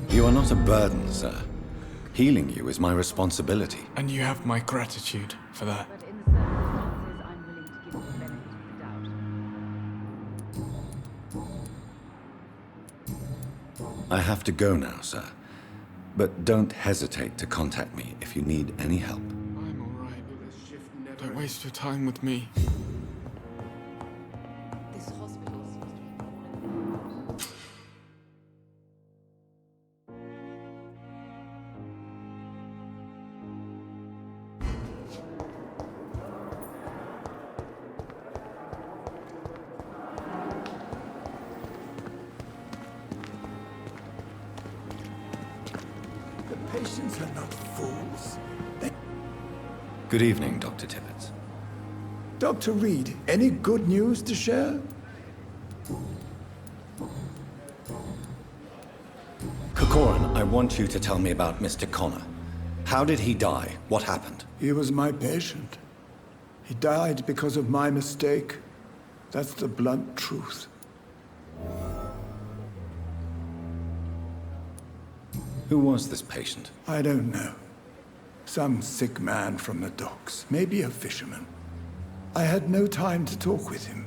You are not a burden, sir. Healing you is my responsibility. And you have my gratitude for that. I have to go now, sir. But don't hesitate to contact me if you need any help. I'm all right. Don't waste your time with me. This hospital seems to be falling apart. Patients are not fools. Good evening, Dr. Tippett. Dr. Reed, any good news to share? Corcoran, I want you to tell me about Mr. Connor. How did he die? What happened? He was my patient. He died because of my mistake. That's the blunt truth. Who was this patient? I don't know. Some sick man from the docks. Maybe a fisherman. I had no time to talk with him.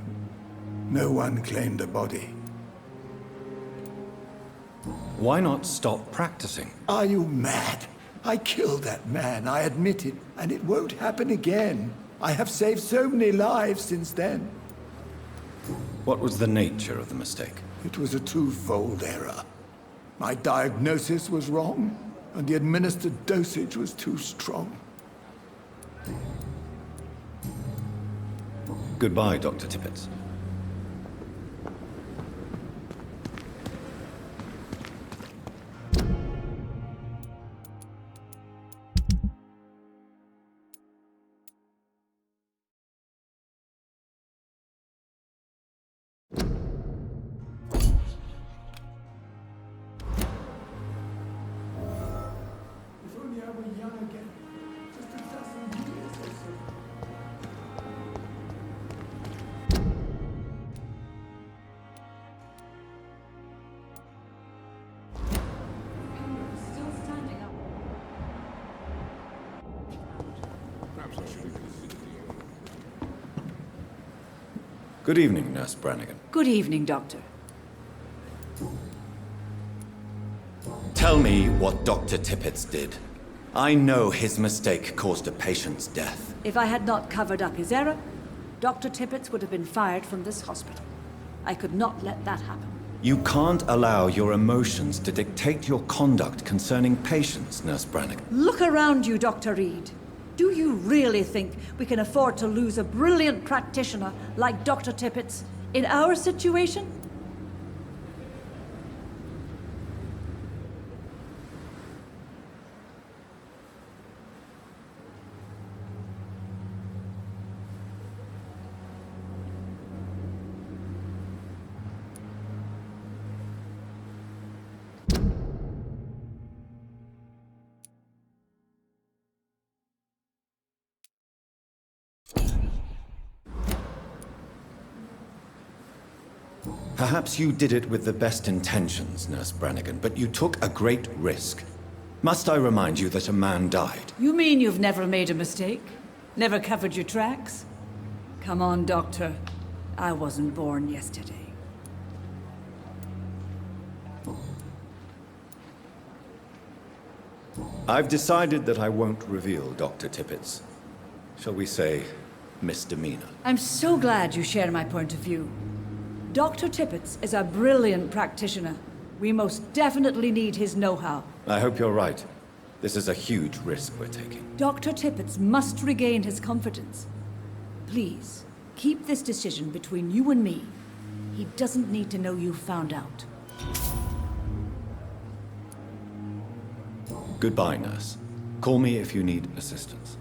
No one claimed a body. Why not stop practicing? Are you mad? I killed that man, I admit it, and it won't happen again. I have saved so many lives since then. What was the nature of the mistake? It was a twofold error. My diagnosis was wrong, and the administered dosage was too strong. Goodbye, Dr. Tippett. Good evening, Nurse Brannigan. Good evening, Doctor. Tell me what Dr. Tippett did. I know his mistake caused a patient's death. If I had not covered up his error, Dr. Tippett would have been fired from this hospital. I could not let that happen. You can't allow your emotions to dictate your conduct concerning patients, Nurse Brannigan. Look around you, Dr. Reed. Do you really think we can afford to lose a brilliant practitioner like Dr. Tippett in our situation? Perhaps you did it with the best intentions, Nurse Brannigan, but you took a great risk. Must I remind you that a man died? You mean you've never made a mistake? Never covered your tracks? Come on, Doctor. I wasn't born yesterday. I've decided that I won't reveal Dr. Tippett's, shall we say, misdemeanor. I'm so glad you share my point of view. Dr. Tippett is a brilliant practitioner. We most definitely need his know-how. I hope you're right. This is a huge risk we're taking. Dr. Tippett must regain his confidence. Please, keep this decision between you and me. He doesn't need to know you've found out. Goodbye, nurse. Call me if you need assistance.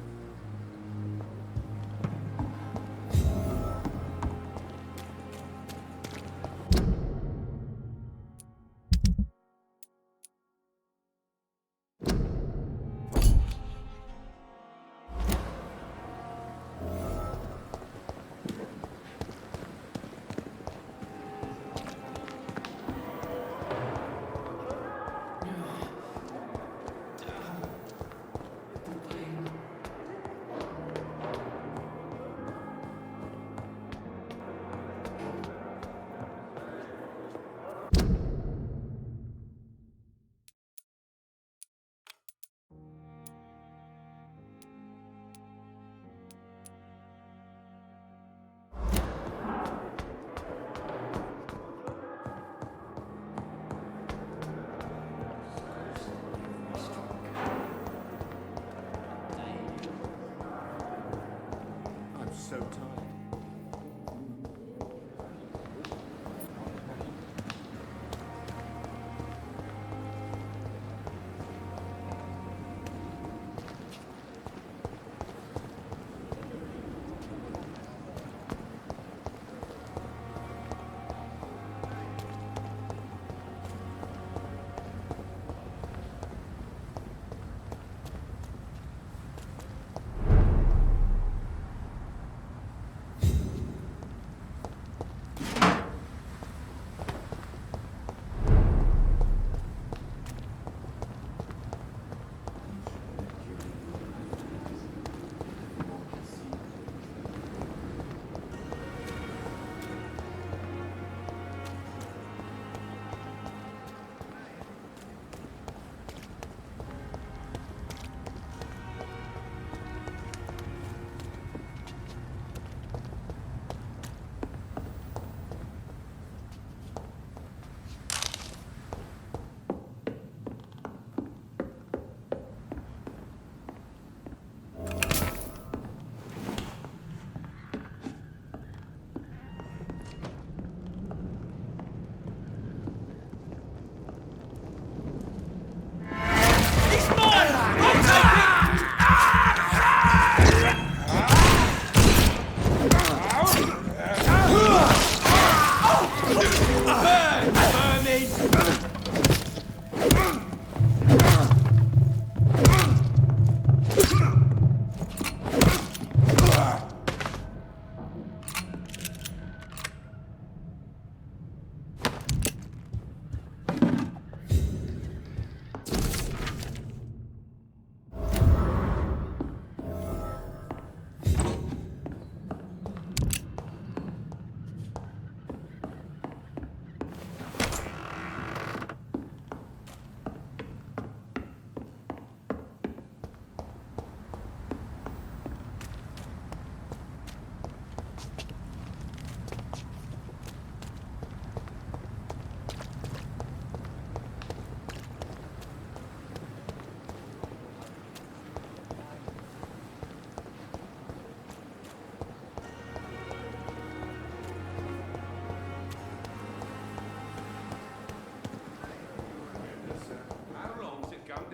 So tired.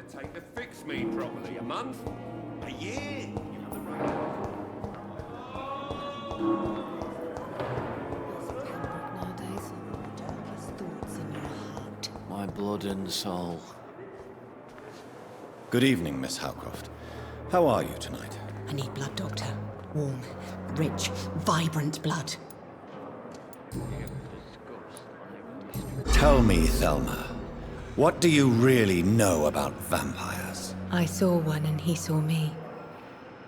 Take to fix me properly. A month? A year? You have the right. Nowadays, darkest thoughts in your heart. My blood and soul. Good evening, Miss Howcroft. How are you tonight? I need blood, Doctor. Warm, rich, vibrant blood. Tell me, Thelma, what do you really know about vampires? I saw one and he saw me.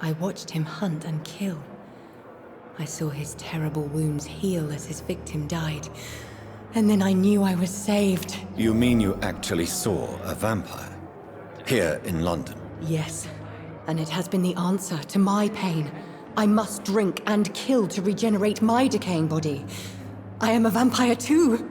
I watched him hunt and kill. I saw his terrible wounds heal as his victim died. And then I knew I was saved. You mean you actually saw a vampire? Here in London? Yes. And it has been the answer to my pain. I must drink and kill to regenerate my decaying body. I am a vampire too.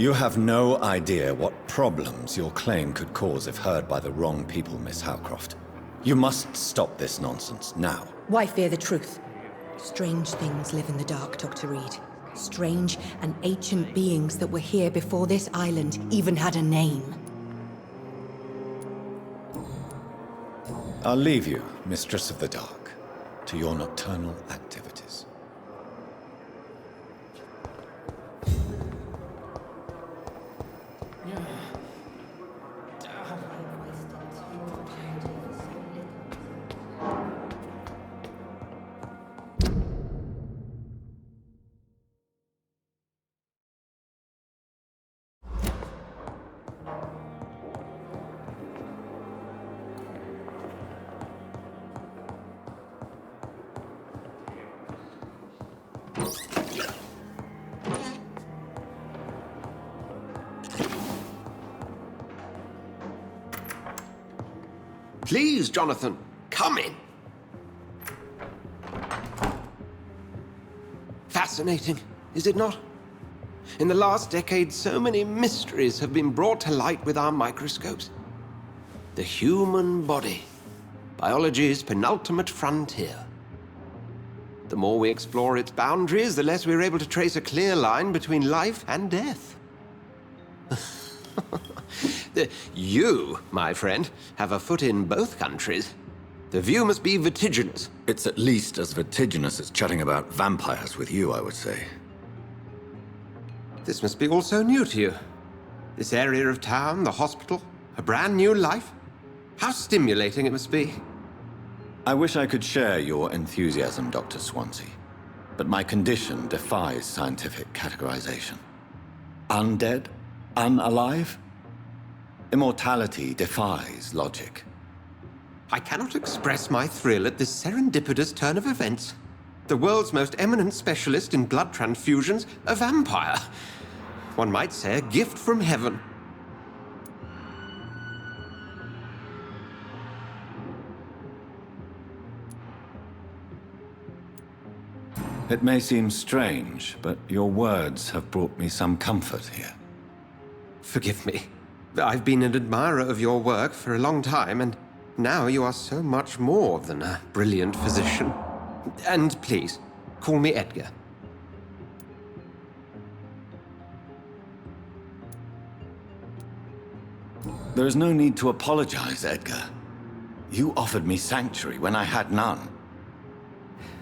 You have no idea what problems your claim could cause if heard by the wrong people, Miss Howcroft. You must stop this nonsense, now. Why fear the truth? Strange things live in the dark, Dr. Reed. Strange and ancient beings that were here before this island even had a name. I'll leave you, Mistress of the Dark, to your nocturnal activities. Please, Jonathan, come in. Fascinating, is it not? In the last decade, so many mysteries have been brought to light with our microscopes. The human body, biology's penultimate frontier. The more we explore its boundaries, the less we're able to trace a clear line between life and death. You, my friend, have a foot in both countries. The view must be vertiginous. It's at least as vertiginous as chatting about vampires with you, I would say. This must be all so new to you. This area of town, the hospital, a brand new life. How stimulating it must be. I wish I could share your enthusiasm, Dr. Swansea, but my condition defies scientific categorization. Undead? Unalive? Immortality defies logic. I cannot express my thrill at this serendipitous turn of events. The world's most eminent specialist in blood transfusions, a vampire. One might say a gift from heaven. It may seem strange, but your words have brought me some comfort here. Forgive me. I've been an admirer of your work for a long time, and now you are so much more than a brilliant physician. And please, call me Edgar. There is no need to apologize, Edgar. You offered me sanctuary when I had none.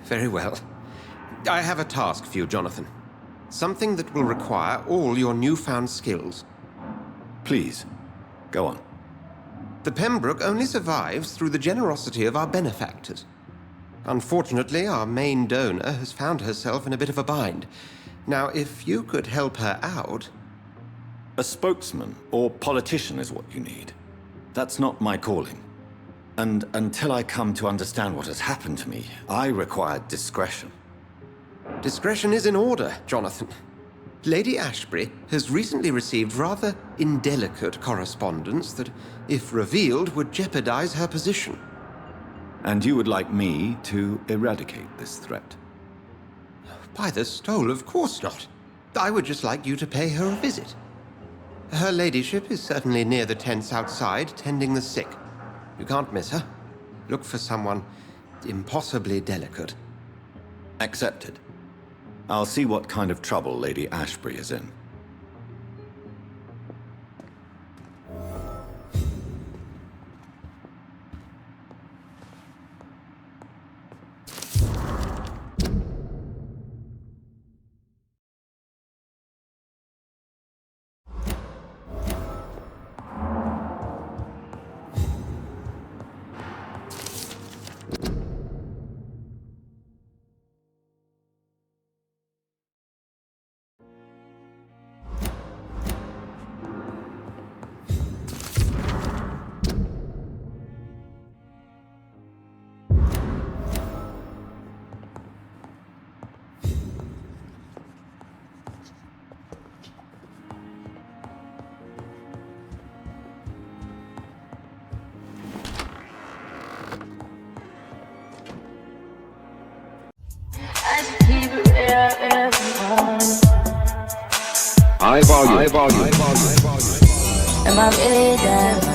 Very well. I have a task for you, Jonathan. Something that will require all your newfound skills. Please, go on. The Pembroke only survives through the generosity of our benefactors. Unfortunately, our main donor has found herself in a bit of a bind. Now, if you could help her out... A spokesman or politician is what you need. That's not my calling. And until I come to understand what has happened to me, I require discretion. Discretion is in order, Jonathan. Lady Ashbury has recently received rather indelicate correspondence that, if revealed, would jeopardize her position. And you would like me to eradicate this threat? By the stole, of course not. I would just like you to pay her a visit. Her ladyship is certainly near the tents outside, tending the sick. You can't miss her. Look for someone impossibly delicate. Accepted. I'll see what kind of trouble Lady Ashbury is in. High volume. Am I really there?